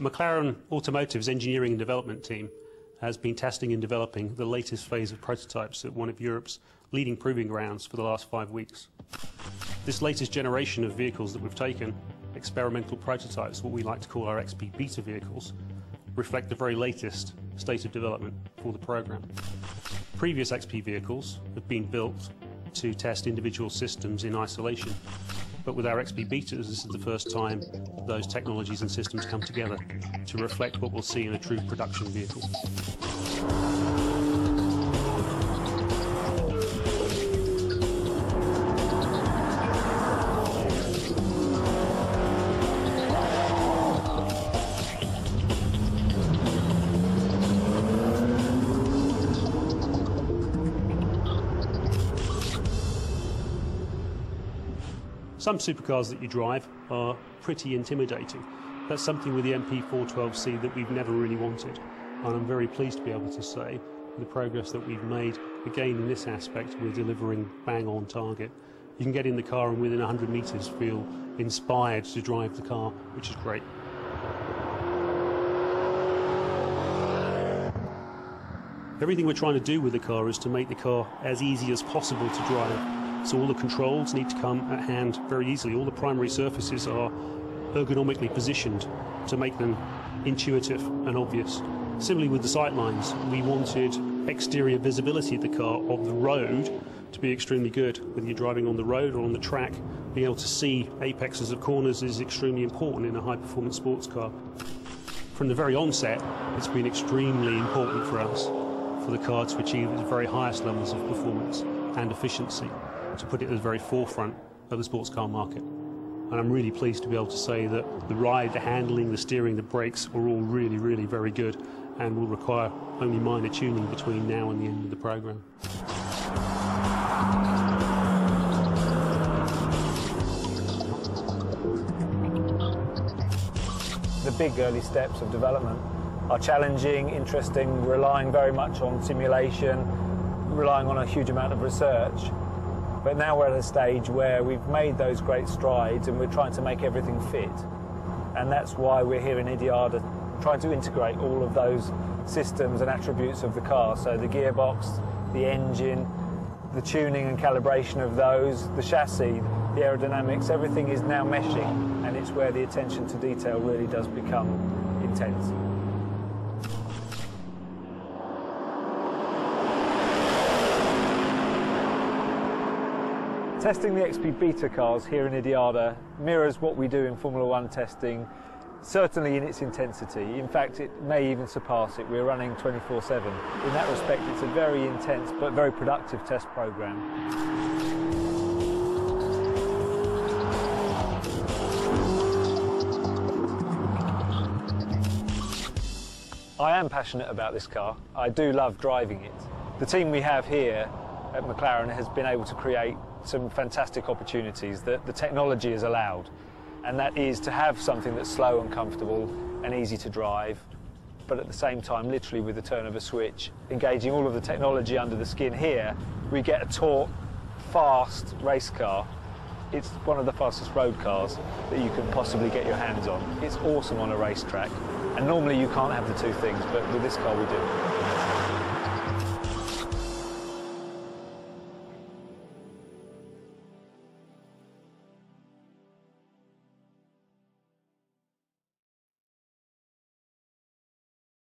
McLaren Automotive's engineering and development team has been testing and developing the latest phase of prototypes at one of Europe's leading proving grounds for the last 5 weeks. This latest generation of vehicles that we've taken, experimental prototypes, what we like to call our XP Beta vehicles, reflect the very latest state of development for the program. Previous XP vehicles have been built to test individual systems in isolation, but with our XP Betas, this is the first time those technologies and systems come together to reflect what we'll see in a true production vehicle. Some supercars that you drive are pretty intimidating. That's something with the MP4-12C that we've never really wanted. And I'm very pleased to be able to say the progress that we've made, again in this aspect, we're delivering bang on target. You can get in the car and within 100 metres feel inspired to drive the car, which is great. Everything we're trying to do with the car is to make the car as easy as possible to drive. So all the controls need to come at hand very easily. All the primary surfaces are ergonomically positioned to make them intuitive and obvious. Similarly with the sight lines, we wanted exterior visibility of the car of the road to be extremely good. Whether you're driving on the road or on the track, being able to see apexes of corners is extremely important in a high-performance sports car. From the very onset, it's been extremely important for us for the car to achieve its very highest levels of performance and efficiency, to put it at the very forefront of the sports car market. And I'm really pleased to be able to say that the ride, the handling, the steering, the brakes are all really, really very good and will require only minor tuning between now and the end of the program. The big early steps of development are challenging, interesting, relying very much on simulation, relying on a huge amount of research. But now we're at a stage where we've made those great strides and we're trying to make everything fit. And that's why we're here in Idiada, trying to integrate all of those systems and attributes of the car. So the gearbox, the engine, the tuning and calibration of those, the chassis, the aerodynamics, everything is now meshing, and it's where the attention to detail really does become intense. Testing the XP Beta cars here in Idiada mirrors what we do in Formula One testing, certainly in its intensity. In fact, it may even surpass it. We're running 24/7. In that respect, it's a very intense but very productive test program. I am passionate about this car. I do love driving it. The team we have here at McLaren has been able to create some fantastic opportunities that the technology has allowed, and that is to have something that's slow and comfortable and easy to drive, but at the same time, literally with the turn of a switch, engaging all of the technology under the skin here, we get a taut, fast race car. It's one of the fastest road cars that you can possibly get your hands on. It's awesome on a racetrack, and normally you can't have the two things, but with this car we do.